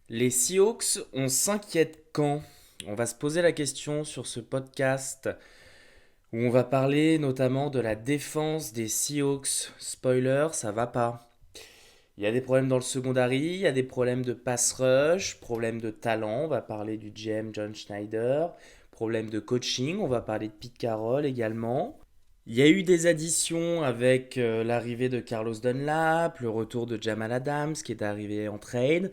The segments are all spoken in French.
Les Seahawks, on s'inquiète quand? On va se poser la question sur ce podcast où on va parler notamment de la défense des Seahawks. Spoiler, ça va pas. Il y a des problèmes dans le secondary, il y a des problèmes de pass rush, problèmes de talent, on va parler du GM John Schneider, problèmes de coaching, on va parler de Pete Carroll également. Il y a eu des additions avec l'arrivée de Carlos Dunlap, le retour de Jamal Adams qui est arrivé en trade.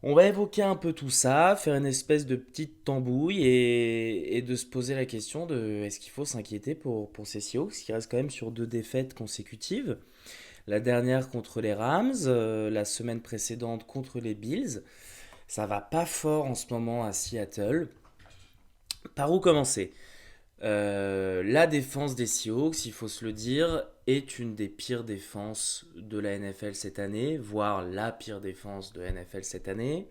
On va évoquer un peu tout ça, faire une espèce de petite tambouille et de se poser la question de est-ce qu'il faut s'inquiéter pour ces Seahawks qui restent quand même sur deux défaites consécutives. La dernière contre les Rams, la semaine précédente contre les Bills. Ça va pas fort en ce moment à Seattle. Par où commencer? La défense des Seahawks, il faut se le dire, est une des pires défenses de la NFL cette année, voire la pire défense de la NFL cette année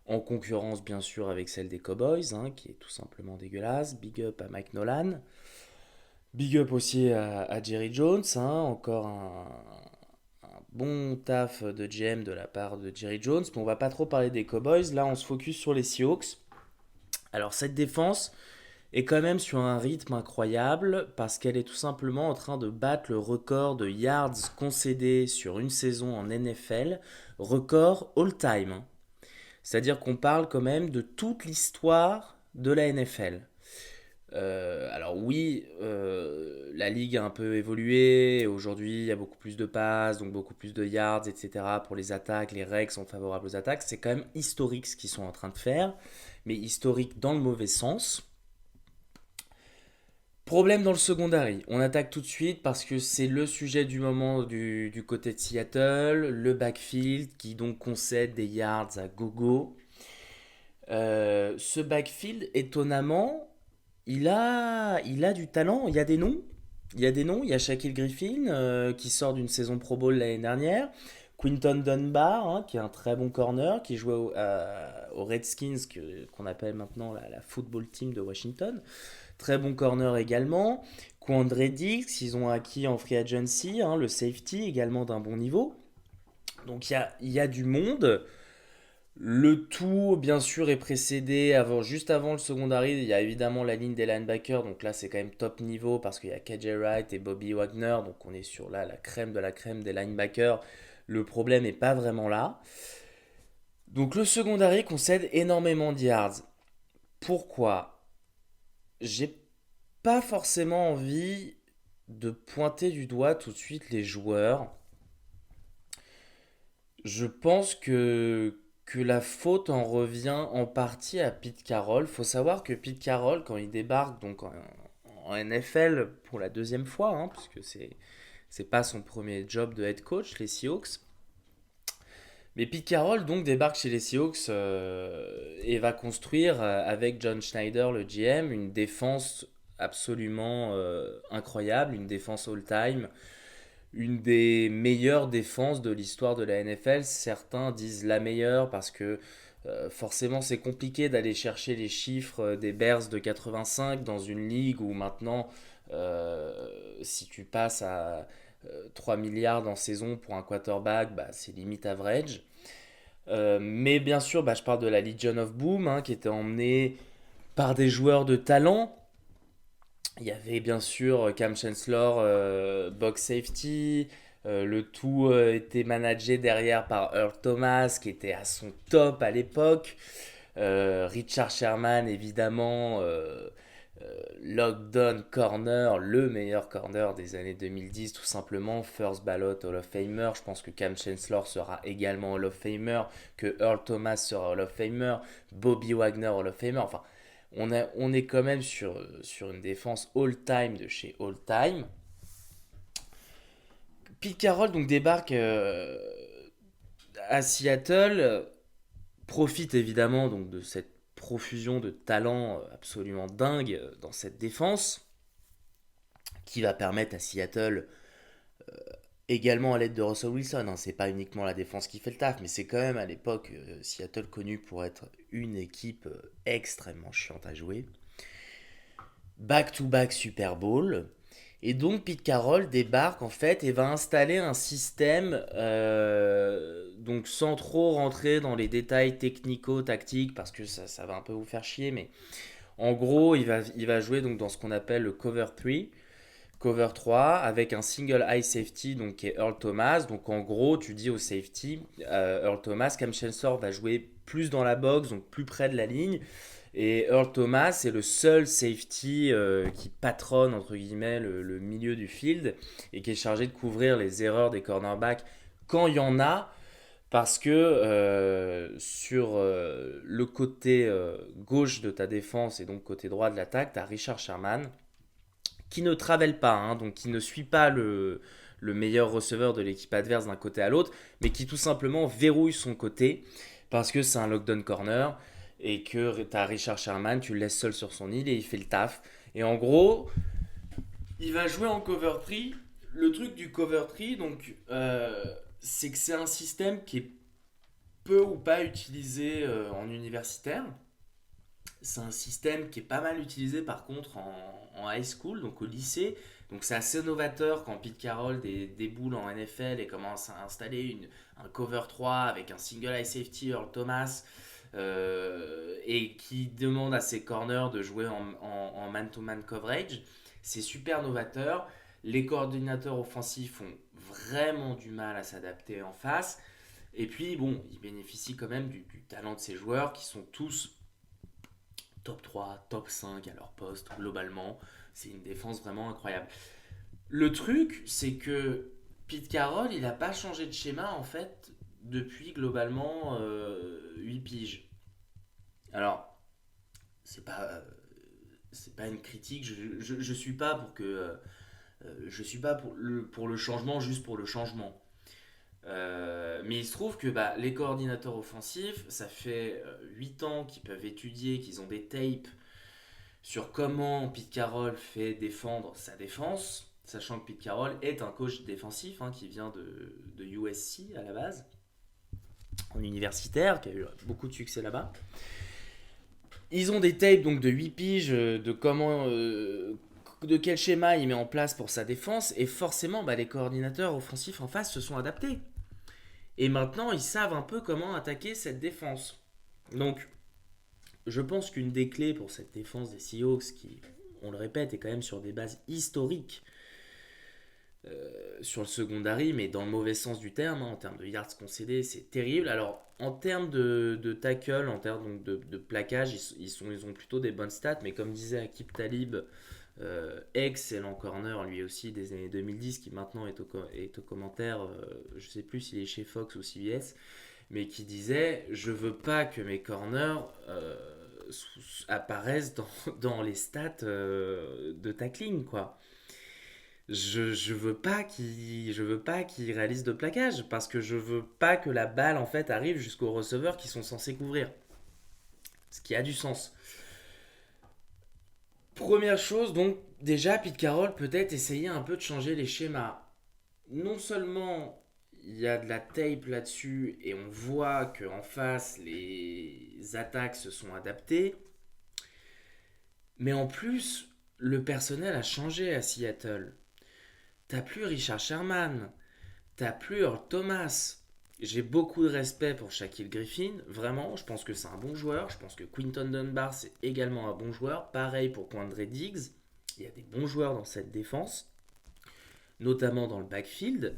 en concurrence bien sûr avec celle des Cowboys, hein, qui est tout simplement dégueulasse. Big up à Mike Nolan. Big up aussi à Jerry Jones, hein, encore un bon taf de GM de la part de Jerry Jones. Mais on va pas trop parler des Cowboys, là on se focus sur les Seahawks. Alors cette défense est quand même sur un rythme incroyable parce qu'elle est tout simplement en train de battre le record de yards concédés sur une saison en NFL, record all-time, hein. C'est-à-dire qu'on parle quand même de toute l'histoire de la NFL. Alors oui, la ligue a un peu évolué. Aujourd'hui, il y a beaucoup plus de passes, donc beaucoup plus de yards, etc. Pour les attaques. Les règles sont favorables aux attaques. C'est quand même historique ce qu'ils sont en train de faire, mais historique dans le mauvais sens. Problème dans le secondary. On attaque tout de suite parce que c'est le sujet du moment du côté de Seattle. Le backfield qui donc concède des yards à gogo. Ce backfield, étonnamment, il a du talent. Il y a des noms. Il y a des noms. Il y a Shaquille Griffin qui sort d'une saison Pro Bowl l'année dernière. Quinton Dunbar, hein, qui est un très bon corner, qui jouait aux Redskins, qu'on appelle maintenant la football team de Washington. Très bon corner également. Quandre Dix, ils ont acquis en free agency, hein, le safety également d'un bon niveau. Donc il y a du monde. Le tout, bien sûr, est précédé juste avant le secondary. Il y a évidemment la ligne des linebackers. Donc là, c'est quand même top niveau parce qu'il y a KJ Wright et Bobby Wagner. Donc on est sur là la crème de la crème des linebackers. Le problème n'est pas vraiment là. Donc le secondary concède énormément de yards. Pourquoi? J'ai pas forcément envie de pointer du doigt tout de suite les joueurs. Je pense que la faute en revient en partie à Pete Carroll. Faut savoir que Pete Carroll, quand il débarque donc en NFL pour la deuxième fois, hein, puisque c'est pas son premier job de head coach, les Seahawks. Mais Pete Carroll donc débarque chez les Seahawks et va construire avec John Schneider, le GM, une défense absolument incroyable, une défense all-time, une des meilleures défenses de l'histoire de la NFL. Certains disent la meilleure parce que forcément c'est compliqué d'aller chercher les chiffres des Bears de 85 dans une ligue où maintenant si tu passes à 3 milliards en saison pour un quarterback, bah, c'est limite average. Mais bien sûr, bah, je parle de la Legion of Boom, hein, qui était emmenée par des joueurs de talent. Il y avait bien sûr Cam Chancellor, box safety. Le tout était managé derrière par Earl Thomas, qui était à son top à l'époque. Richard Sherman, évidemment, lockdown corner, le meilleur corner des années 2010, tout simplement. First ballot Hall of Famer. Je pense que Cam Chancellor sera également Hall of Famer, que Earl Thomas sera Hall of Famer, Bobby Wagner Hall of Famer. Enfin, on est quand même sur une défense all-time de chez all-time. Pete Carroll donc débarque à Seattle, profite évidemment donc de cette profusion de talent absolument dingue dans cette défense, qui va permettre à Seattle, également à l'aide de Russell Wilson, hein, c'est pas uniquement la défense qui fait le taf, mais c'est quand même à l'époque Seattle connu pour être une équipe extrêmement chiante à jouer. Back-to-back Super Bowl. Et donc Pete Carroll débarque en fait et va installer un système, donc sans trop rentrer dans les détails technico-tactiques parce que ça va un peu vous faire chier, mais en gros il va jouer donc dans ce qu'on appelle le cover 3 avec un single high safety donc qui est Earl Thomas. Donc en gros tu dis au safety, Earl Thomas, Cam Chancellor va jouer plus dans la box, donc plus près de la ligne. Et Earl Thomas est le seul safety qui patronne entre guillemets le milieu du field et qui est chargé de couvrir les erreurs des cornerbacks quand il y en a, parce que sur le côté gauche de ta défense et donc côté droit de l'attaque, tu as Richard Sherman qui ne travelle pas, hein, donc qui ne suit pas le meilleur receveur de l'équipe adverse d'un côté à l'autre, mais qui tout simplement verrouille son côté parce que c'est un lockdown corner et que tu as Richard Sherman, tu le laisses seul sur son île et il fait le taf. Et en gros, il va jouer en cover 3. Le truc du cover 3, donc, c'est que c'est un système qui est peu ou pas utilisé en universitaire. C'est un système qui est pas mal utilisé par contre en high school, donc au lycée. Donc c'est assez novateur quand Pete Carroll déboule en NFL et commence à installer un cover 3 avec un single high safety Earl Thomas, et qui demande à ses corners de jouer en man-to-man coverage. C'est super novateur. Les coordinateurs offensifs ont vraiment du mal à s'adapter en face. Et puis bon, ils bénéficient quand même du talent de ces joueurs qui sont tous top 3, top 5 à leur poste, globalement. C'est une défense vraiment incroyable. Le truc, c'est que Pete Carroll, il n'a pas changé de schéma, en fait, depuis globalement 8 piges. Alors, c'est pas une critique, je suis pas pour que... je suis pas pour le changement juste pour le changement. Mais il se trouve que les coordinateurs offensifs, ça fait 8 ans qu'ils peuvent étudier, qu'ils ont des tapes sur comment Pete Carroll fait défendre sa défense, sachant que Pete Carroll est un coach défensif, hein, qui vient de USC à la base, en universitaire, qui a eu beaucoup de succès là-bas. Ils ont des tapes donc de 8 piges de comment, de quel schéma il met en place pour sa défense, et forcément les coordinateurs offensifs en face se sont adaptés. Et maintenant ils savent un peu comment attaquer cette défense. Donc je pense qu'une des clés pour cette défense des Seahawks, qui, on le répète, est quand même sur des bases historiques sur le secondary, mais dans le mauvais sens du terme, hein, en termes de yards concédés, c'est terrible. Alors, en termes de tackle, en termes donc de plaquage, ils ont plutôt des bonnes stats, mais comme disait Akib Talib, excellent corner lui aussi des années 2010, qui maintenant est au commentaire, je sais plus s'il est chez Fox ou CBS, mais qui disait je veux pas que mes corners apparaissent dans les stats de tackling, quoi. Je veux pas qu'il réalise de plaquage parce que je veux pas que la balle en fait arrive jusqu'aux receveurs qui sont censés couvrir, ce qui a du sens. Première chose, donc déjà Pete Carroll peut-être essayer un peu de changer les schémas. Non seulement il y a de la tape là-dessus et on voit qu'en face les attaques se sont adaptées, mais en plus le personnel a changé à Seattle. T'as plus Richard Sherman, t'as plus Earl Thomas. J'ai beaucoup de respect pour Shaquille Griffin, vraiment, je pense que c'est un bon joueur. Je pense que Quinton Dunbar, c'est également un bon joueur. Pareil pour Quandre Diggs. Il y a des bons joueurs dans cette défense, notamment dans le backfield.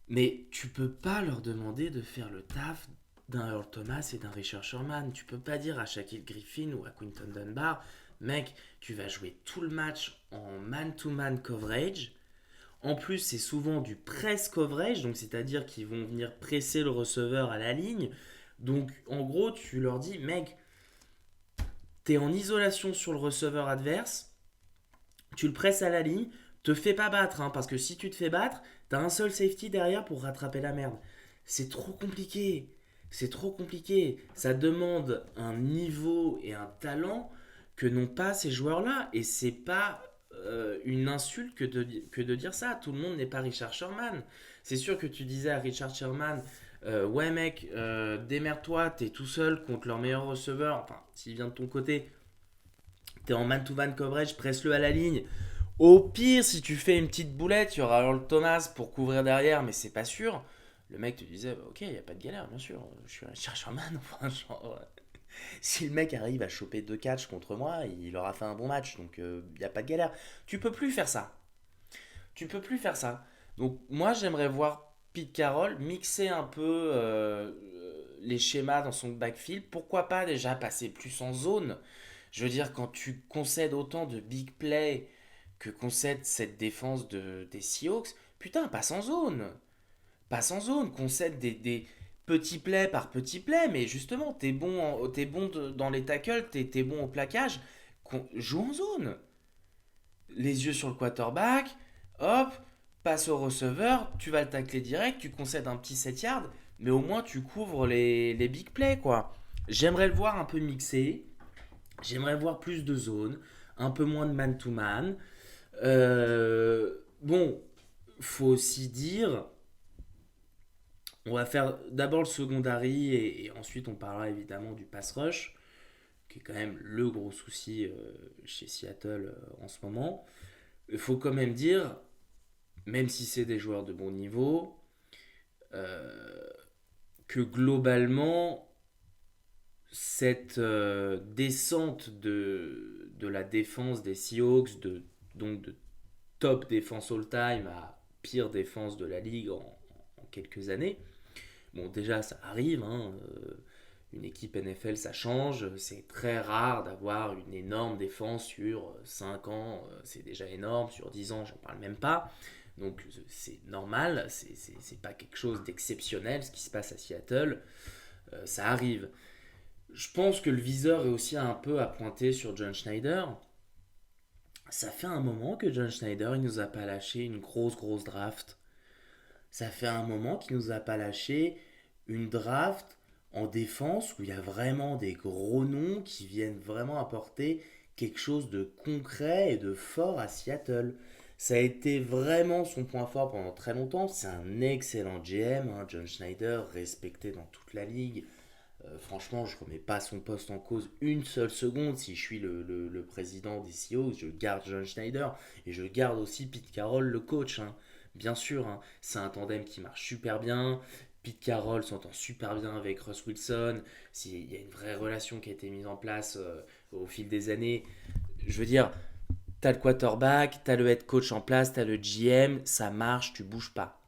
Mais tu peux pas leur demander de faire le taf d'un Earl Thomas et d'un Richard Sherman. Tu peux pas dire à Shaquille Griffin ou à Quinton Dunbar, mec, tu vas jouer tout le match en man-to-man coverage. En plus, c'est souvent du press coverage, donc c'est-à-dire qu'ils vont venir presser le receveur à la ligne. Donc, en gros, tu leur dis, mec, t'es en isolation sur le receveur adverse, tu le presses à la ligne, te fais pas battre, hein, parce que si tu te fais battre, t'as un seul safety derrière pour rattraper la merde. C'est trop compliqué. C'est trop compliqué. Ça demande un niveau et un talent que n'ont pas ces joueurs-là. Et c'est pas une insulte que de dire ça. Tout le monde n'est pas Richard Sherman. C'est sûr que tu disais à Richard Sherman, ouais mec, démerde-toi, t'es tout seul contre leur meilleur receveur. Enfin, s'il vient de ton côté, t'es en man-to-man coverage, presse-le à la ligne. Au pire, si tu fais une petite boulette, il y aura Earl Thomas pour couvrir derrière, mais c'est pas sûr. Le mec te disait, bah, ok, il n'y a pas de galère, bien sûr, je suis un chercherman. Enfin, genre, si le mec arrive à choper 2 catchs contre moi, il aura fait un bon match, donc il n'y a pas de galère. Tu peux plus faire ça. Tu peux plus faire ça. Donc moi, j'aimerais voir Pete Carroll mixer un peu les schémas dans son backfield. Pourquoi pas déjà passer plus en zone. Je veux dire, quand tu concèdes autant de big plays que concède cette défense des Seahawks, putain, passe en zone. Passe en zone, concède des petits plays par petits plays, mais justement, t'es bon dans les tackles, t'es bon au plaquage, joue en zone. Les yeux sur le quarterback, hop, passe au receveur, tu vas le tacler direct, tu concèdes un petit 7 yards, mais au moins tu couvres les big plays, quoi. J'aimerais le voir un peu mixé, j'aimerais voir plus de zones, un peu moins de man-to-man. Bon, faut aussi dire, on va faire d'abord le secondary et ensuite on parlera évidemment du pass rush, qui est quand même le gros souci chez Seattle en ce moment. Il faut quand même dire, même si c'est des joueurs de bon niveau, euh, que globalement, cette descente de la défense des Seahawks, donc de top défense all-time à pire défense de la ligue en quelques années, bon déjà ça arrive, hein, une équipe NFL ça change, c'est très rare d'avoir une énorme défense sur 5 ans, c'est déjà énorme, sur 10 ans j'en parle même pas. Donc c'est normal, c'est pas quelque chose d'exceptionnel ce qui se passe à Seattle, ça arrive. Je pense que le viseur est aussi un peu à pointer sur John Schneider. Ça fait un moment que John Schneider il nous a pas lâché une grosse draft. Ça fait un moment qu'il nous a pas lâché une draft en défense où il y a vraiment des gros noms qui viennent vraiment apporter quelque chose de concret et de fort à Seattle. Ça a été vraiment son point fort pendant très longtemps. C'est un excellent GM, hein, John Schneider, respecté dans toute la ligue. Franchement, je ne remets pas son poste en cause une seule seconde. Si je suis le président des Seahawks, je garde John Schneider et je garde aussi Pete Carroll, le coach, hein. Bien sûr, hein, c'est un tandem qui marche super bien. Pete Carroll s'entend super bien avec Russ Wilson. Il y a une vraie relation qui a été mise en place au fil des années. Je veux dire, t'as le quarterback, t'as le head coach en place, t'as le GM, ça marche, tu bouges pas.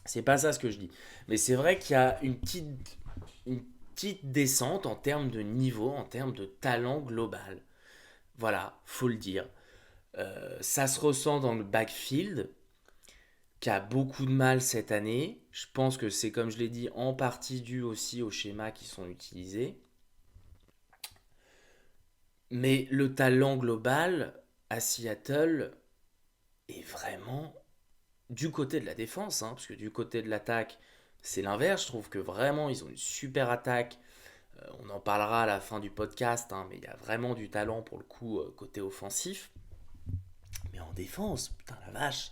C'est pas ça ce que je dis. Mais c'est vrai qu'il y a une petite descente en termes de niveau, en termes de talent global. Voilà, faut le dire. Ça se ressent dans le backfield, qui a beaucoup de mal cette année. Je pense que c'est, comme je l'ai dit, en partie dû aussi aux schémas qui sont utilisés. Mais le talent global à Seattle est vraiment du côté de la défense, hein, parce que du côté de l'attaque, c'est l'inverse. Je trouve que vraiment, ils ont une super attaque. On en parlera à la fin du podcast, hein, mais il y a vraiment du talent pour le coup côté offensif. Mais en défense, putain la vache,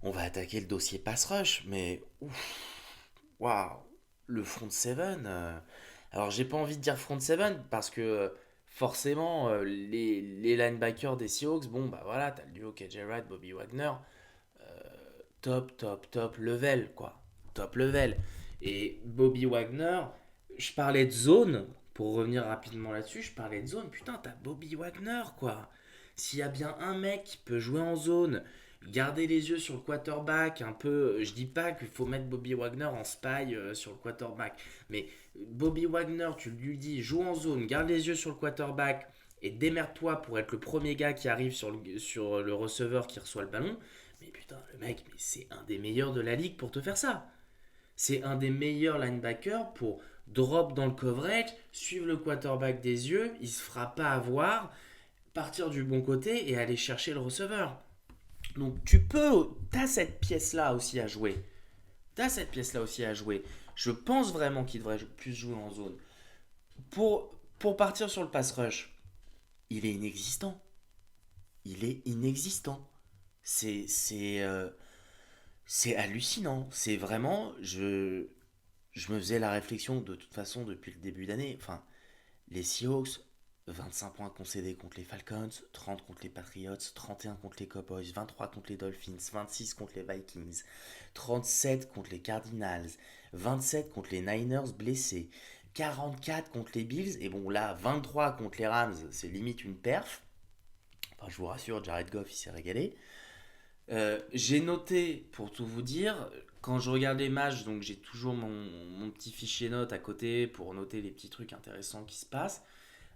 on va attaquer le dossier pass rush, mais waouh, le front seven. Alors j'ai pas envie de dire front seven parce que forcément les linebackers des Seahawks, bon bah voilà, t'as le duo KJ Wright, Bobby Wagner, top level quoi, top level. Et Bobby Wagner, je parlais de zone, pour revenir rapidement là-dessus, je parlais de zone, putain, t'as Bobby Wagner, quoi. S'il y a bien un mec qui peut jouer en zone, garder les yeux sur le quarterback, un peu, je dis pas qu'il faut mettre Bobby Wagner en spy sur le quarterback, mais Bobby Wagner, tu lui dis, joue en zone, garde les yeux sur le quarterback, et démerde-toi pour être le premier gars qui arrive sur le receveur qui reçoit le ballon, mais putain, le mec, mais c'est un des meilleurs de la ligue pour te faire ça. C'est un des meilleurs linebackers pour drop dans le coverage, suivre le quarterback des yeux, il se fera pas avoir, partir du bon côté et aller chercher le receveur. Donc t'as cette pièce-là aussi à jouer. T'as cette pièce-là aussi à jouer. Je pense vraiment qu'il devrait plus jouer en zone. Pour partir sur le pass rush, il est inexistant. Il est inexistant. C'est hallucinant. C'est vraiment, je me faisais la réflexion de toute façon depuis le début d'année. Enfin, les Seahawks, 25 points concédés contre les Falcons, 30 contre les Patriots, 31 contre les Cowboys, 23 contre les Dolphins, 26 contre les Vikings, 37 contre les Cardinals, 27 contre les Niners blessés, 44 contre les Bills, et bon là, 23 contre les Rams, c'est limite une perf. Enfin, je vous rassure, Jared Goff, il s'est régalé. J'ai noté, pour tout vous dire, quand je regarde les matchs, donc j'ai toujours mon petit fichier notes à côté pour noter les petits trucs intéressants qui se passent.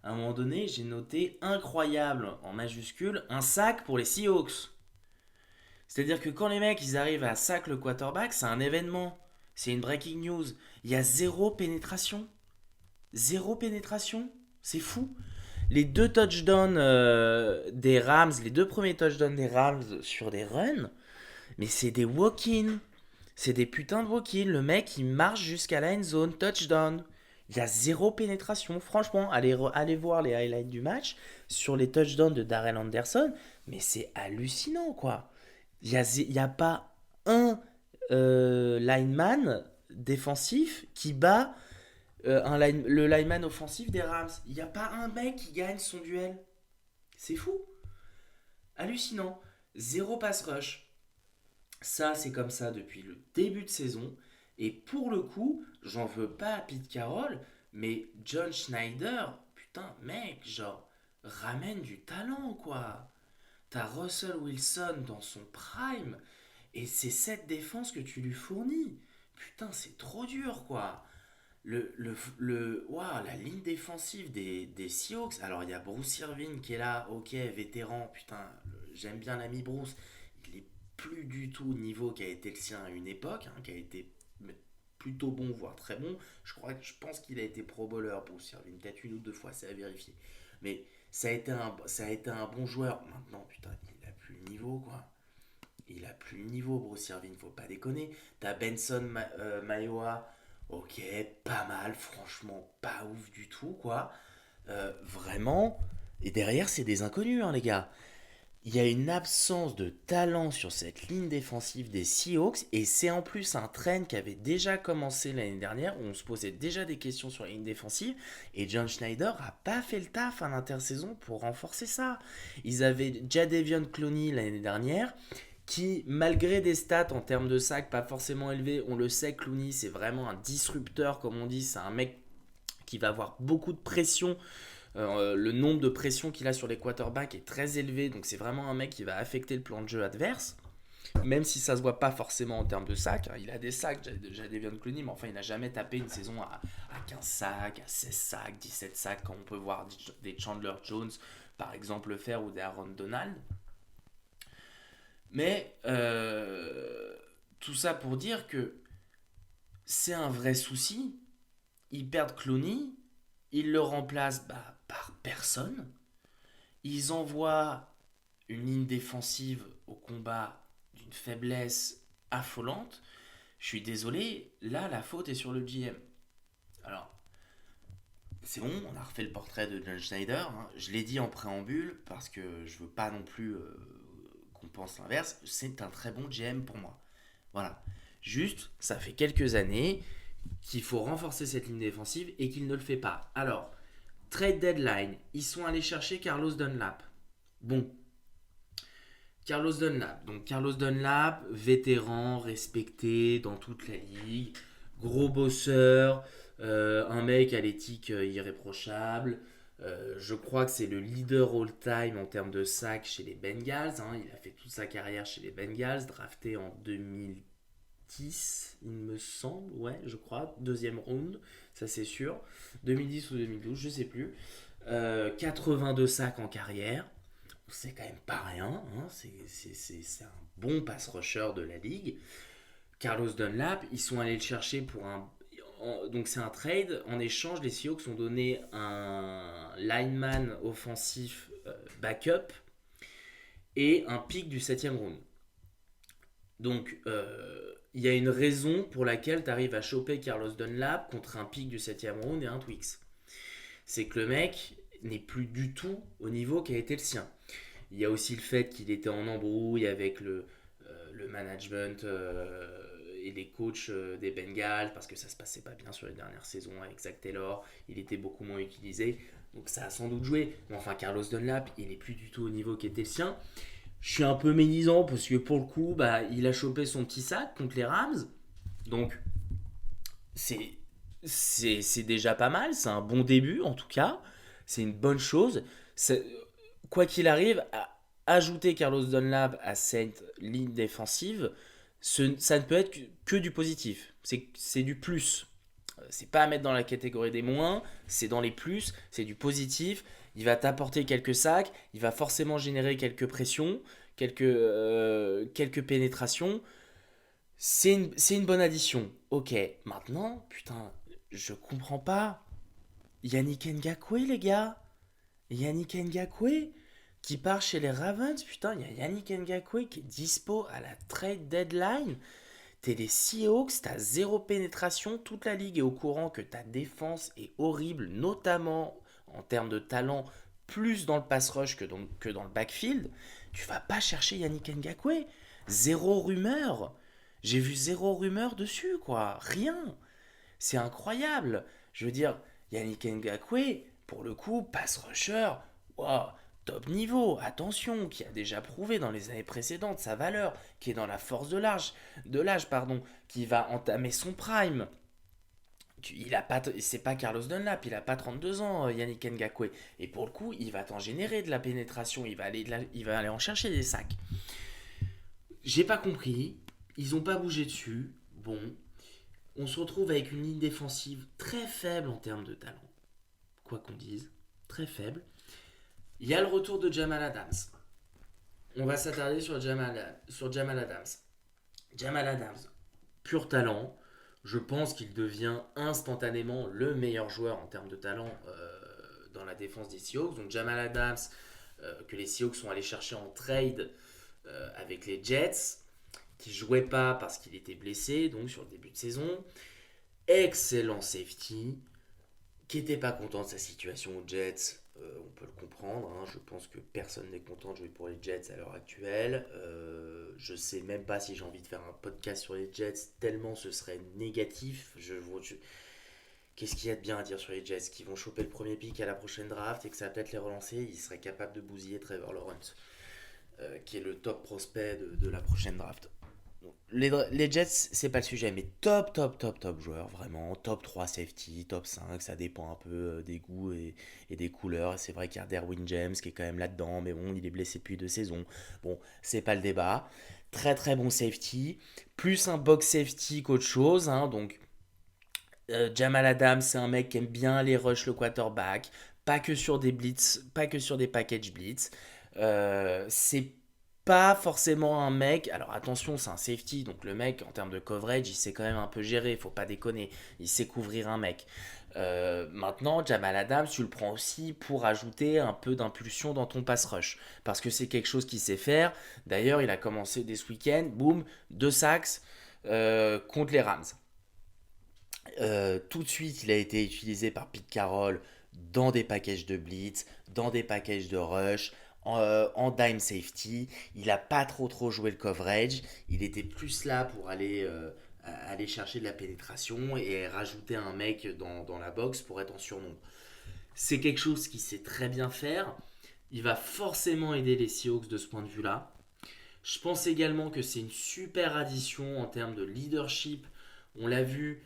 À un moment donné, j'ai noté incroyable en majuscule un sac pour les Seahawks. C'est-à-dire que quand les mecs ils arrivent à sac le quarterback, c'est un événement. C'est une breaking news. Il y a zéro pénétration. Zéro pénétration. C'est fou. Les deux touchdowns des Rams, les deux premiers touchdowns des Rams sur des runs, mais c'est des walk-in. C'est des putains de walk-in. Le mec, il marche jusqu'à la end zone, touchdown. Il y a zéro pénétration. Franchement, allez voir les highlights du match sur les touchdowns de Darrell Anderson. Mais c'est hallucinant, quoi. Il y a pas un lineman défensif qui bat le lineman offensif des Rams. Il n'y a pas un mec qui gagne son duel. C'est fou. Hallucinant. Zéro pass rush. Ça, c'est comme ça depuis le début de saison. Et pour le coup, j'en veux pas à Pete Carroll, mais John Schneider, putain, mec, genre, ramène du talent, quoi. T'as Russell Wilson dans son prime, et c'est cette défense que tu lui fournis. Putain, c'est trop dur, quoi. La ligne défensive des Seahawks. Alors, il y a Bruce Irvin qui est là, ok, vétéran. Putain, j'aime bien l'ami Bruce. Il est plus du tout au niveau qui a été le sien à une époque, hein, qui a été plutôt bon, voire très bon. Je pense qu'il a été pro bowler, Bruce Irvin. Peut-être une ou deux fois, c'est à vérifier. Mais ça a été un bon joueur. Maintenant, putain, il a plus le niveau, quoi. Il a plus le niveau, Bruce Irvin, faut pas déconner. T'as Mayoa, ok, pas mal, franchement, pas ouf du tout, quoi. Vraiment. Et derrière, c'est des inconnus, hein, les gars. Il y a une absence de talent sur cette ligne défensive des Seahawks, et c'est en plus un trend qui avait déjà commencé l'année dernière, où on se posait déjà des questions sur la ligne défensive, et John Schneider a pas fait le taf à l'intersaison pour renforcer ça. Ils avaient Jadeveon Clowney l'année dernière, qui, malgré des stats en termes de sacs pas forcément élevés, on le sait, Clooney, c'est vraiment un disrupteur, comme on dit. C'est un mec qui va avoir beaucoup de pression. Le nombre de pressions qu'il a sur les quarterbacks est très élevé, donc c'est vraiment un mec qui va affecter le plan de jeu adverse. Même si ça se voit pas forcément en termes de sacs, il a des sacs, Jadeveon Clowney, mais enfin il n'a jamais tapé une saison à 15 sacs, à 16 sacs, 17 sacs, comme on peut voir des Chandler Jones par exemple le faire ou des Aaron Donald. Mais tout ça pour dire que c'est un vrai souci. Ils perdent Clooney, ils le remplacent par personne. Ils envoient une ligne défensive au combat d'une faiblesse affolante. Je suis désolé, là la faute est sur le GM. Alors, c'est bon, on a refait le portrait de John Schneider, hein. Je l'ai dit en préambule parce que je veux pas non plus qu'on pense l'inverse. C'est un très bon GM pour moi. Voilà. Juste, ça fait quelques années qu'il faut renforcer cette ligne défensive et qu'il ne le fait pas. Alors, trade deadline, ils sont allés chercher Carlos Dunlap. Bon, Carlos Dunlap. Donc Carlos Dunlap, vétéran, respecté dans toute la ligue, gros bosseur, un mec à l'éthique irréprochable. Je crois que c'est le leader all-time en termes de sacs chez les Bengals, hein. Il a fait toute sa carrière chez les Bengals, drafté en 2010, il me semble, ouais, je crois, deuxième round, ça c'est sûr. 2010 ou 2012, je sais plus. 82 sacs en carrière, c'est quand même pas rien, hein. C'est un bon pass rusher de la ligue. Carlos Dunlap, ils sont allés le chercher pour un. Donc c'est un trade. En échange, les Seahawks ont donné un lineman offensif backup et un pick du 7ème round. Donc il y a une raison pour laquelle tu arrives à choper Carlos Dunlap contre un pick du 7ème round et un Twix. C'est que le mec n'est plus du tout au niveau qui a été le sien. Il y a aussi le fait qu'il était en embrouille avec le management et les coachs des Bengals, parce que ça se passait pas bien sur les dernières saisons avec Zach Taylor, il était beaucoup moins utilisé, donc ça a sans doute joué. Mais enfin, Carlos Dunlap, il est plus du tout au niveau qui était le sien. Je suis un peu médisant parce que pour le coup, bah, il a chopé son petit sac contre les Rams, donc c'est c'est déjà pas mal, c'est un bon début en tout cas, c'est une bonne chose. Quoi qu'il arrive, ajouter Carlos Dunlap à cette ligne défensive, ça ne peut être que du positif, c'est du plus. C'est pas à mettre dans la catégorie des moins, c'est dans les plus, c'est du positif. Il va t'apporter quelques sacs, il va forcément générer quelques pressions, quelques pénétrations. C'est une bonne addition. Ok, maintenant, putain, je comprends pas. Yannick Ngakoue, les gars. Yannick Ngakoue qui part chez les Ravens. Putain, il y a Yannick Ngakoue qui est dispo à la trade deadline. T'es les Seahawks, t'as zéro pénétration. Toute la ligue est au courant que ta défense est horrible, notamment en termes de talent, plus dans le pass rush que dans le backfield. Tu vas pas chercher Yannick Ngakoue. Zéro rumeur. J'ai vu zéro rumeur dessus, quoi. Rien. C'est incroyable. Je veux dire, Yannick Ngakoue, pour le coup, pass rusher, wow, top niveau, attention, qui a déjà prouvé dans les années précédentes sa valeur, qui est dans la force de l'âge, pardon, qui va entamer son prime. Il a pas, c'est pas Carlos Dunlap, il a pas 32 ans, Yannick Ngakoue. Et pour le coup, il va t'en générer de la pénétration, il va aller en chercher des sacs. J'ai pas compris, ils ont pas bougé dessus. Bon, on se retrouve avec une ligne défensive très faible en termes de talent. Quoi qu'on dise, très faible. Il y a le retour de Jamal Adams. On va s'attarder sur Jamal Adams. Jamal Adams, pur talent. Je pense qu'il devient instantanément le meilleur joueur en termes de talent dans la défense des Seahawks. Donc Jamal Adams, que les Seahawks sont allés chercher en trade avec les Jets, qui jouait pas parce qu'il était blessé, donc sur le début de saison. Excellent safety, qui n'était pas content de sa situation aux Jets. On peut le comprendre, hein. Je pense que personne n'est content de jouer pour les Jets à l'heure actuelle. Je sais même pas si j'ai envie de faire un podcast sur les Jets, tellement ce serait négatif. Qu'est-ce qu'il y a de bien à dire sur les Jets? Qui vont choper le premier pick à la prochaine draft et que ça va peut-être les relancer. Ils seraient capables de bousiller Trevor Lawrence, qui est le top prospect de la prochaine draft. Les Jets, c'est pas le sujet, mais top, top, top, top joueur, vraiment. Top 3 safety, top 5, ça dépend un peu des goûts et des couleurs. C'est vrai qu'il y a Derwin James qui est quand même là-dedans, mais bon, il est blessé depuis 2 saisons. Bon, c'est pas le débat. Très, très bon safety. Plus un box safety qu'autre chose, hein, donc Jamal Adams, c'est un mec qui aime bien les rush le quarterback, pas que sur des blitz, pas que sur des package blitz. C'est pas forcément un mec. Alors attention, c'est un safety, donc le mec en termes de coverage, il sait quand même un peu gérer, faut pas déconner. Il sait couvrir un mec. Maintenant, Jamal Adams, tu le prends aussi pour ajouter un peu d'impulsion dans ton pass rush, parce que c'est quelque chose qu'il sait faire. D'ailleurs, il a commencé dès ce week-end, boum, 2 sacks contre les Rams. Tout de suite, il a été utilisé par Pete Carroll dans des packages de blitz, dans des packages de rush, en dime safety. Il n'a pas trop joué le coverage. Il était plus là pour aller chercher de la pénétration et rajouter un mec dans la box pour être en surnombre. C'est quelque chose qu'il sait très bien faire. Il va forcément aider les Seahawks de ce point de vue-là. Je pense également que c'est une super addition en termes de leadership. On l'a vu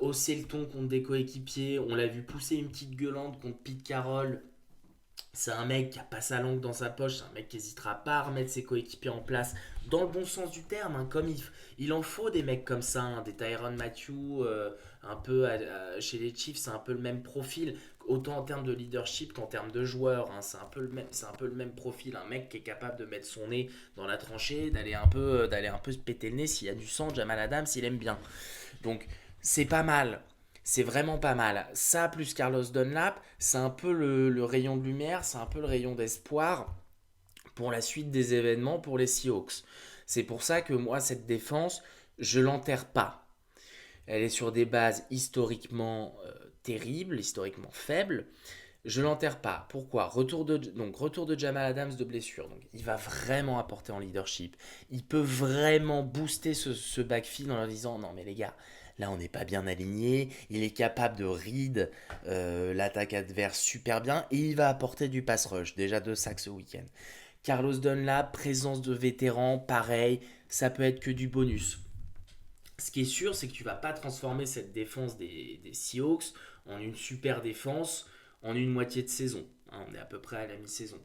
hausser le ton contre des coéquipiers. On l'a vu pousser une petite gueulante contre Pete Carroll. C'est un mec qui a pas sa langue dans sa poche. C'est un mec qui n'hésitera pas à remettre ses coéquipiers en place dans le bon sens du terme. Hein, comme il en faut des mecs comme ça. Hein, des Tyrann Mathieu, un peu chez les Chiefs, c'est un peu le même profil. Autant en termes de leadership qu'en termes de joueurs. Hein, c'est un peu le même profil. Un mec qui est capable de mettre son nez dans la tranchée, d'aller un peu se péter le nez s'il y a du sang. Jamal Adams, il aime bien. Donc c'est pas mal. C'est vraiment pas mal. Ça, plus Carlos Dunlap, c'est un peu le rayon de lumière, c'est un peu le rayon d'espoir pour la suite des événements pour les Seahawks. C'est pour ça que moi, cette défense, je l'enterre pas. Elle est sur des bases historiquement terribles, historiquement faibles. Je l'enterre pas. Pourquoi? Retour de Jamal Adams de blessure. Donc, il va vraiment apporter en leadership. Il peut vraiment booster ce backfield en leur disant non, mais les gars, là, on n'est pas bien aligné. Il est capable de read l'attaque adverse super bien. Et il va apporter du pass rush. Déjà 2 sacks ce week-end. Carlos Dunlap, présence de vétéran, pareil. Ça peut être que du bonus. Ce qui est sûr, c'est que tu vas pas transformer cette défense des Seahawks en une super défense en une moitié de saison. Hein, on est à peu près à la mi-saison.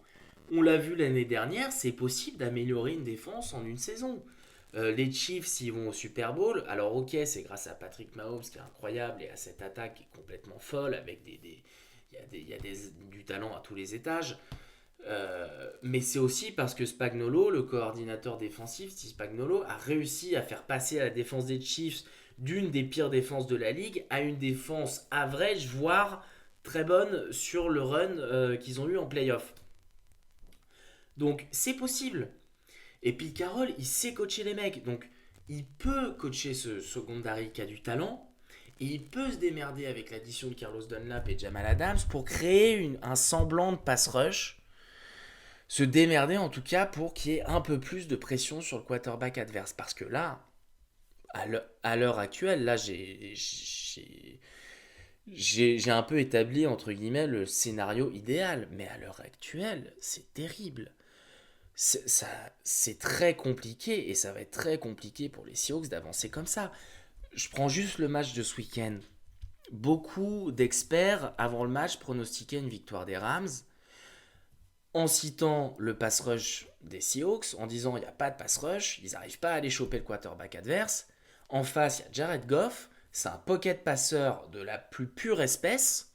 On l'a vu l'année dernière, c'est possible d'améliorer une défense en une saison. Les Chiefs, s'ils vont au Super Bowl, alors ok, c'est grâce à Patrick Mahomes qui est incroyable et à cette attaque qui est complètement folle avec il y a du talent à tous les étages. Mais c'est aussi parce que Spagnuolo, le coordinateur défensif, Steve Spagnuolo, a réussi à faire passer la défense des Chiefs d'une des pires défenses de la ligue à une défense average, voire très bonne sur le run qu'ils ont eu en playoff. Donc c'est possible. Et Pete Carroll, il sait coacher les mecs. Donc il peut coacher ce secondary qui a du talent. Et il peut se démerder avec l'addition de Carlos Dunlap et Jamal Adams pour créer un semblant de pass rush, se démerder en tout cas pour qu'il y ait un peu plus de pression sur le quarterback adverse. Parce que là, à l'heure actuelle, là, j'ai un peu établi, entre guillemets, le scénario idéal. Mais à l'heure actuelle, c'est terrible. C'est très compliqué et ça va être très compliqué pour les Seahawks d'avancer comme ça. Je prends juste le match de ce week-end. Beaucoup d'experts, avant le match, pronostiquaient une victoire des Rams en citant le pass rush des Seahawks, en disant il n'y a pas de pass rush, ils n'arrivent pas à aller choper le quarterback adverse. En face, il y a Jared Goff, c'est un pocket passeur de la plus pure espèce.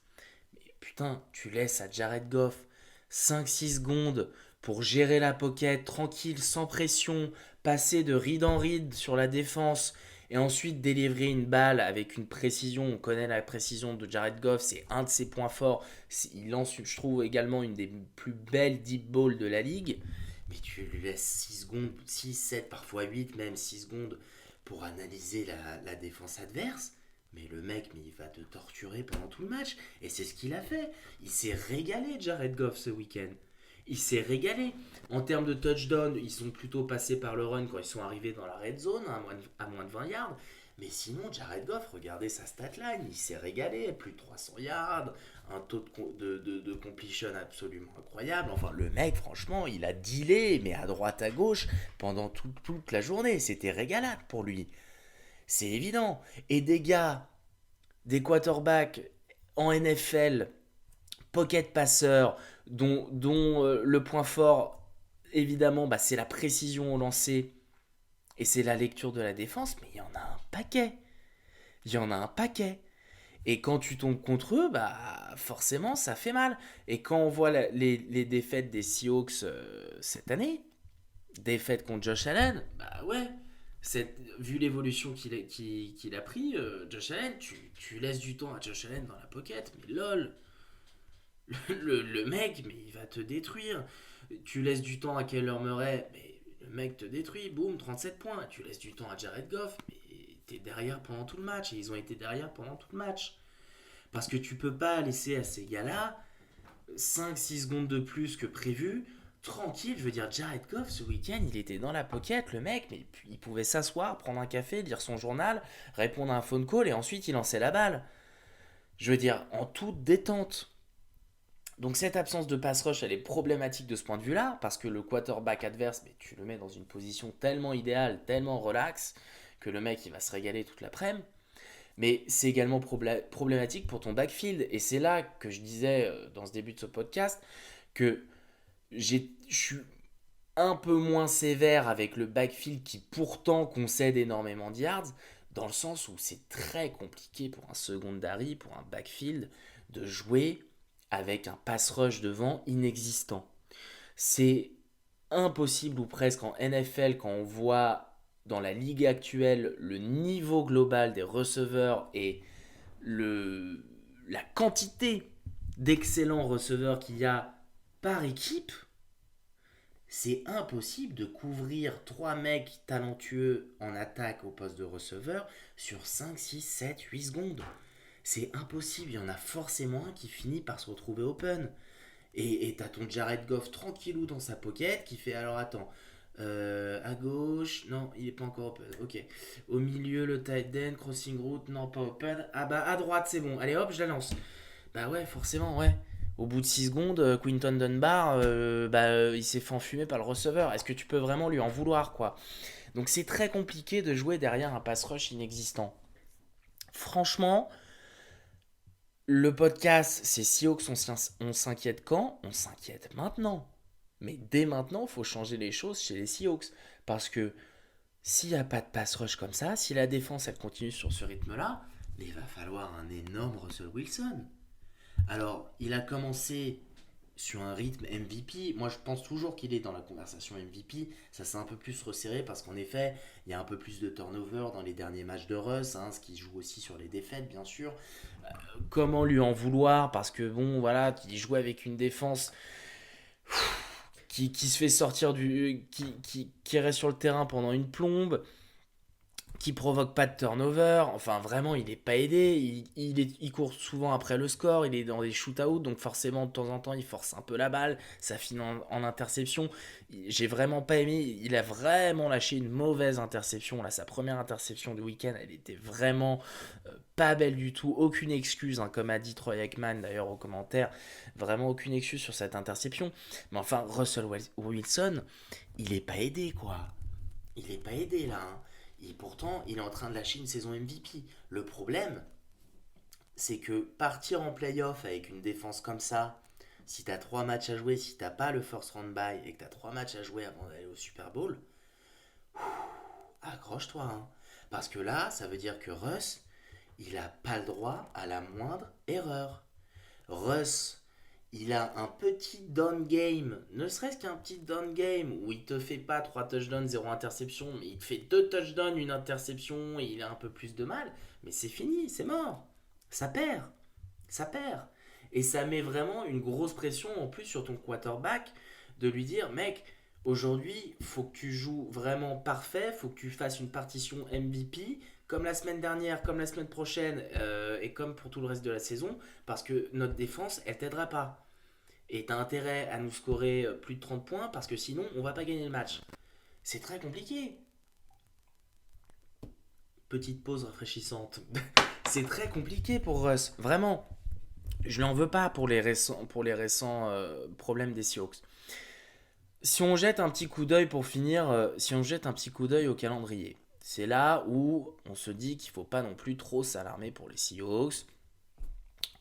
Mais putain, tu laisses à Jared Goff 5-6 secondes pour gérer la pocket tranquille, sans pression, passer de read en read sur la défense et ensuite délivrer une balle avec une précision. On connaît la précision de Jared Goff, c'est un de ses points forts. Il lance, je trouve, également une des plus belles deep balls de la ligue. Mais tu lui laisses 6 secondes, 6, 7, parfois 8, même 6 secondes pour analyser la défense adverse. Mais le mec, il va te torturer pendant tout le match. Et c'est ce qu'il a fait. Il s'est régalé, Jared Goff, ce week-end. Il s'est régalé. En termes de touchdown, ils sont plutôt passés par le run quand ils sont arrivés dans la red zone, à moins de 20 yards. Mais sinon, Jared Goff, regardez sa statline, il s'est régalé. Plus de 300 yards, un taux de completion absolument incroyable. Enfin, le mec, franchement, il a dealé, mais à droite, à gauche, pendant toute la journée. C'était régalade pour lui. C'est évident. Et des gars, des quarterbacks en NFL, pocket passeurs, dont le point fort, évidemment, bah, c'est la précision au lancer et c'est la lecture de la défense, mais il y en a un paquet. Il y en a un paquet. Et quand tu tombes contre eux, bah forcément, ça fait mal. Et quand on voit les défaites des Seahawks cette année, défaite contre Josh Allen, bah ouais, vu l'évolution qu'il a pris, Josh Allen, tu laisses du temps à Josh Allen dans la pocket, mais lol, le mec, mais il va te détruire. Tu laisses du temps à Kyler Murray, mais le mec te détruit, boum, 37 points. Tu laisses du temps à Jared Goff, mais t'es derrière pendant tout le match, et ils ont été derrière pendant tout le match. Parce que tu peux pas laisser à ces gars-là 5-6 secondes de plus que prévu, tranquille. Je veux dire, Jared Goff, ce week-end, il était dans la pocket, le mec, mais il pouvait s'asseoir, prendre un café, lire son journal, répondre à un phone call, et ensuite il lançait la balle. Je veux dire, en toute détente. Donc cette absence de pass rush, elle est problématique de ce point de vue-là, parce que le quarterback adverse, mais tu le mets dans une position tellement idéale, tellement relax, que le mec, il va se régaler toute l'après-midi. Mais c'est également problématique pour ton backfield. Et c'est là que je disais dans ce début de ce podcast que je suis un peu moins sévère avec le backfield qui pourtant concède énormément de yards, dans le sens où c'est très compliqué pour un secondary, pour un backfield, de jouer avec un pass rush devant inexistant. C'est impossible ou presque en NFL quand on voit dans la ligue actuelle le niveau global des receveurs et la quantité d'excellents receveurs qu'il y a par équipe. C'est impossible de couvrir 3 mecs talentueux en attaque au poste de receveur sur 5, 6, 7, 8 secondes. C'est impossible, il y en a forcément un qui finit par se retrouver open. Et t'as ton Jared Goff tranquillou dans sa pocket qui fait alors attends. À gauche, non, il est pas encore open. Ok. Au milieu, le tight end, crossing route, non, pas open. Ah bah à droite, c'est bon. Allez hop, je la lance. Bah ouais, forcément, ouais. Au bout de 6 secondes, Quinton Dunbar, il s'est fait enfumer par le receveur. Est-ce que tu peux vraiment lui en vouloir, quoi? Donc c'est très compliqué de jouer derrière un pass rush inexistant. Franchement, le podcast, c'est Seahawks, on s'inquiète quand? On s'inquiète maintenant. Mais dès maintenant, il faut changer les choses chez les Seahawks. Parce que s'il n'y a pas de pass rush comme ça, si la défense elle continue sur ce rythme-là, il va falloir un énorme Russell Wilson. Alors, il a commencé sur un rythme MVP. Moi, je pense toujours qu'il est dans la conversation MVP. Ça s'est un peu plus resserré parce qu'en effet, il y a un peu plus de turnover dans les derniers matchs de Russ, hein, ce qui joue aussi sur les défaites, bien sûr. Comment lui en vouloir? Parce que bon, voilà, il jouait avec une défense qui se fait sortir qui reste sur le terrain pendant une plombe, qui provoque pas de turnover. Enfin, vraiment, il n'est pas aidé. Il court souvent après le score. Il est dans des shootouts, donc forcément, de temps en temps, il force un peu la balle. Ça finit en interception. J'ai vraiment pas aimé. Il a vraiment lâché une mauvaise interception. Là, sa première interception du week-end, elle était vraiment pas belle du tout. Aucune excuse, hein, comme a dit Troy Aikman d'ailleurs au commentaire. Vraiment aucune excuse sur cette interception. Mais enfin, Russell Wilson, il est pas aidé, quoi. Il est pas aidé là, hein. Et pourtant, il est en train de lâcher une saison MVP. Le problème, c'est que partir en playoff avec une défense comme ça, si t'as 3 matchs à jouer, si t'as pas le first round bye et que t'as 3 matchs à jouer avant d'aller au Super Bowl, accroche-toi, hein. Parce que là, ça veut dire que Russ, il a pas le droit à la moindre erreur. Russ, il a un petit down game, ne serait-ce qu'un petit down game où il te fait pas 3 touchdowns, 0 interception, mais il te fait 2 touchdowns, une interception et il a un peu plus de mal, mais c'est fini, c'est mort. Ça perd, ça perd. Et ça met vraiment une grosse pression en plus sur ton quarterback de lui dire, mec, aujourd'hui, faut que tu joues vraiment parfait, faut que tu fasses une partition MVP, comme la semaine dernière, comme la semaine prochaine, et comme pour tout le reste de la saison, parce que notre défense, elle t'aidera pas. Et t'as intérêt à nous scorer plus de 30 points, parce que sinon, on va pas gagner le match. C'est très compliqué. Petite pause rafraîchissante. C'est très compliqué pour Russ, vraiment. Je n'en veux pas pour les récents problèmes des Seahawks. Si on jette un petit coup d'œil pour finir, si on jette un petit coup d'œil au calendrier, c'est là où on se dit qu'il ne faut pas non plus trop s'alarmer pour les Seahawks.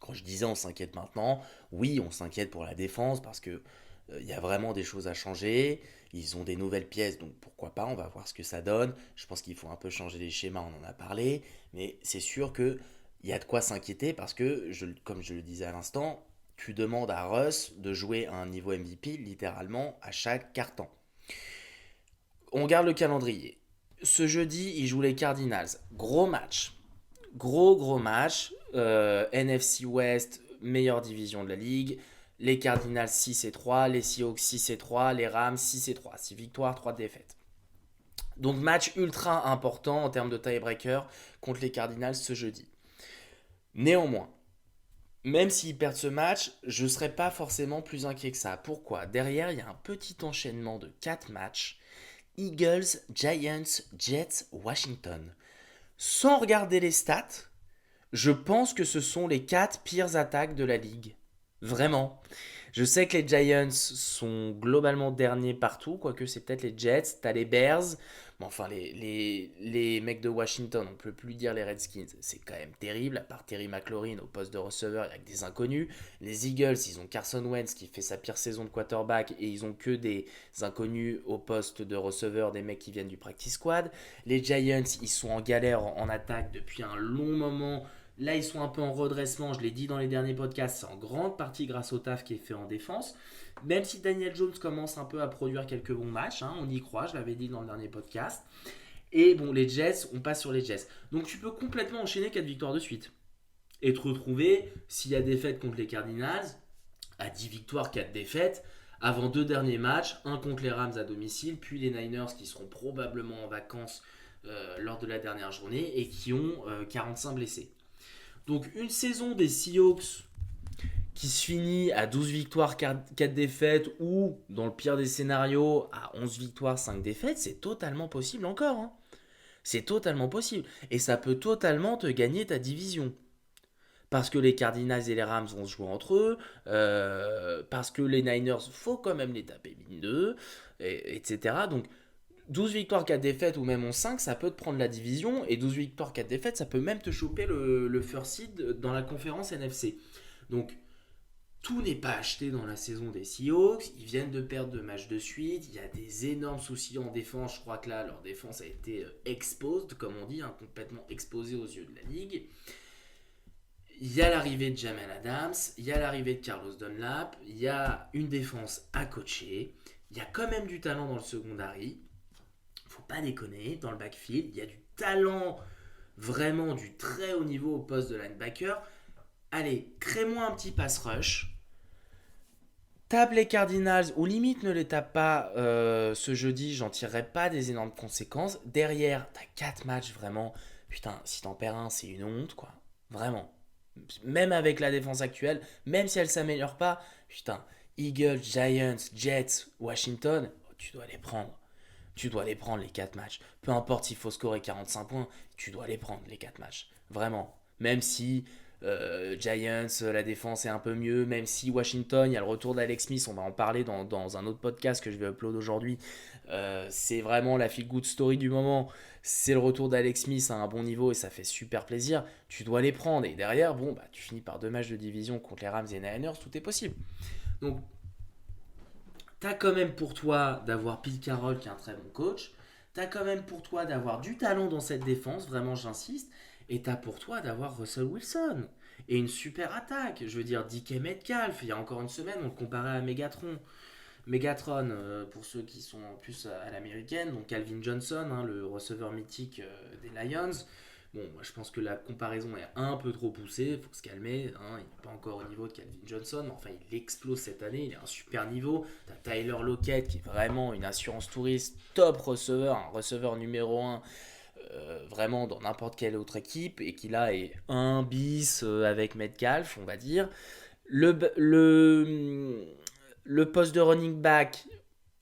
Quand je disais on s'inquiète maintenant, oui, on s'inquiète pour la défense parce que il y a vraiment des choses à changer. Ils ont des nouvelles pièces, donc pourquoi pas, on va voir ce que ça donne. Je pense qu'il faut un peu changer les schémas, on en a parlé, mais c'est sûr que il y a de quoi s'inquiéter parce que, comme je le disais à l'instant, tu demandes à Russ de jouer à un niveau MVP littéralement à chaque carton. On garde le calendrier. Ce jeudi, ils jouent les Cardinals. Gros match. Gros match. NFC West, meilleure division de la ligue. Les Cardinals 6-3, les Seahawks 6-3, les Rams 6-3. 6 victoires, 3 défaites. Donc match ultra important en termes de tiebreaker contre les Cardinals ce jeudi. Néanmoins, même s'ils perdent ce match, je ne serais pas forcément plus inquiet que ça. Pourquoi? Derrière, il y a un petit enchaînement de 4 matchs. Eagles, Giants, Jets, Washington. Sans regarder les stats, je pense que ce sont les 4 pires attaques de la ligue. Vraiment. Je sais que les Giants sont globalement derniers partout, quoique c'est peut-être les Jets, t'as les Bears, mais enfin les mecs de Washington, on ne peut plus dire les Redskins, c'est quand même terrible, à part Terry McLaurin au poste de receveur, il n'y a que des inconnus. Les Eagles, ils ont Carson Wentz qui fait sa pire saison de quarterback et ils ont que des inconnus au poste de receveur, des mecs qui viennent du practice squad. Les Giants, ils sont en galère en attaque depuis un long moment. Là, ils sont un peu en redressement, je l'ai dit dans les derniers podcasts, c'est en grande partie grâce au taf qui est fait en défense. Même si Daniel Jones commence un peu à produire quelques bons matchs, hein, on y croit, je l'avais dit dans le dernier podcast. Et bon, les Jets, on passe sur les Jets. Donc tu peux complètement enchaîner 4 victoires de suite. Et te retrouver, s'il y a défaite contre les Cardinals, à 10 victoires, 4 défaites, avant 2 derniers matchs, un contre les Rams à domicile, puis les Niners qui seront probablement en vacances lors de la dernière journée et qui ont 45 blessés. Donc une saison des Seahawks qui se finit à 12 victoires, 4 défaites, ou dans le pire des scénarios, à 11 victoires, 5 défaites, c'est totalement possible encore, hein. C'est totalement possible. Et ça peut totalement te gagner ta division. Parce que les Cardinals et les Rams vont se jouer entre eux, parce que les Niners, faut quand même les taper mine d'eux, etc. Donc 12 victoires, 4 défaites ou même 11-5, ça peut te prendre la division. Et 12 victoires, 4 défaites, ça peut même te choper le first seed dans la conférence NFC. Donc tout n'est pas acheté dans la saison des Seahawks. Ils viennent de perdre 2 matchs de suite. Il y a des énormes soucis en défense. Je crois que là, leur défense a été exposed, comme on dit, hein, complètement exposée aux yeux de la ligue. Il y a l'arrivée de Jamal Adams, il y a l'arrivée de Carlos Dunlap, il y a une défense à coacher, il y a quand même du talent dans le secondary. Faut pas déconner, dans le backfield, il y a du talent, vraiment du très haut niveau au poste de linebacker. Allez, crée-moi un petit pass rush. Tape les Cardinals, ou limite ne les tape pas ce jeudi, j'en tirerai pas des énormes conséquences. Derrière, t'as 4 matchs vraiment. Putain, si t'en perds un, c'est une honte, quoi. Vraiment. Même avec la défense actuelle, même si elle s'améliore pas, putain, Eagles, Giants, Jets, Washington, tu dois les prendre. Tu dois les prendre les 4 matchs. Peu importe s'il faut scorer 45 points, tu dois les prendre les 4 matchs. Vraiment. Même si Giants, la défense est un peu mieux, même si Washington, il y a le retour d'Alex Smith, on va en parler dans un autre podcast que je vais upload aujourd'hui. C'est vraiment la feel good story du moment. C'est le retour d'Alex Smith à un bon niveau et ça fait super plaisir. Tu dois les prendre. Et derrière, bon, bah, tu finis par 2 matchs de division contre les Rams et les Niners, tout est possible. Donc, t'as quand même pour toi d'avoir Pete Carroll qui est un très bon coach. T'as quand même pour toi d'avoir du talent dans cette défense, vraiment j'insiste. Et t'as pour toi d'avoir Russell Wilson. Et une super attaque. Je veux dire, DK Metcalf, il y a encore une semaine, on le comparait à Megatron, pour ceux qui sont plus à l'américaine. Donc Calvin Johnson, hein, le receveur mythique des Lions. Bon, moi je pense que la comparaison est un peu trop poussée, il faut se calmer, hein, il n'est pas encore au niveau de Calvin Johnson, mais enfin il explose cette année, il est à un super niveau. T'as Tyler Lockett qui est vraiment une assurance touriste, top receveur, un receveur numéro 1, vraiment dans n'importe quelle autre équipe, et qui là est un bis avec Metcalf, on va dire. Le poste de running back,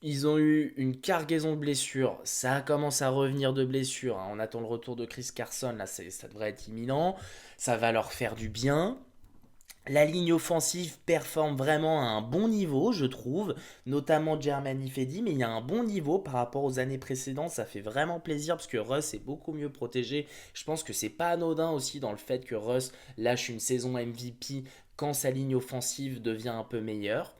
ils ont eu une cargaison de blessures. Ça commence à revenir de blessures, hein. On attend le retour de Chris Carson. Là, ça devrait être imminent. Ça va leur faire du bien. La ligne offensive performe vraiment à un bon niveau, je trouve, notamment Jermaine Ifedi, mais il y a un bon niveau par rapport aux années précédentes. Ça fait vraiment plaisir parce que Russ est beaucoup mieux protégé. Je pense que c'est pas anodin aussi dans le fait que Russ lâche une saison MVP quand sa ligne offensive devient un peu meilleure.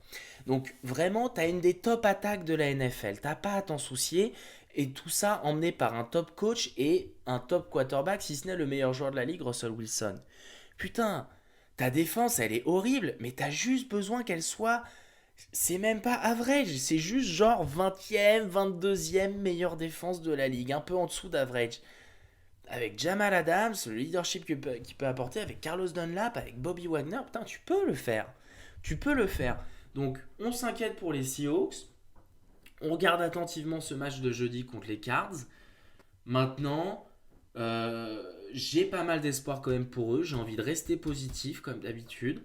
Donc vraiment, tu as une des top attaques de la NFL. T'as pas à t'en soucier. Et tout ça emmené par un top coach et un top quarterback, si ce n'est le meilleur joueur de la ligue, Russell Wilson. Putain, ta défense, elle est horrible, mais t'as juste besoin qu'elle soit. C'est même pas average, c'est juste genre 20e, 22e meilleure défense de la ligue, un peu en dessous d'average. Avec Jamal Adams, le leadership qu'il peut apporter, avec Carlos Dunlap, avec Bobby Wagner, putain, tu peux le faire. Tu peux le faire. Donc, on s'inquiète pour les Seahawks. On regarde attentivement ce match de jeudi contre les Cards. Maintenant, j'ai pas mal d'espoir quand même pour eux. J'ai envie de rester positif comme d'habitude.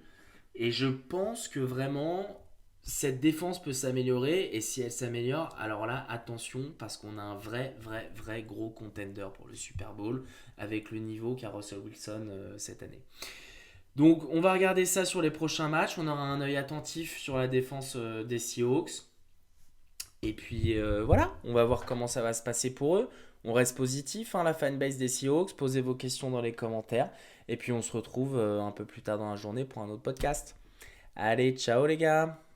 Et je pense que vraiment, cette défense peut s'améliorer. Et si elle s'améliore, alors là, attention, parce qu'on a un vrai gros contender pour le Super Bowl avec le niveau qu'a Russell Wilson cette année. Donc, on va regarder ça sur les prochains matchs. On aura un œil attentif sur la défense des Seahawks. Et puis voilà, on va voir comment ça va se passer pour eux. On reste positif, hein, la fanbase des Seahawks. Posez vos questions dans les commentaires. Et puis on se retrouve un peu plus tard dans la journée pour un autre podcast. Allez, ciao les gars!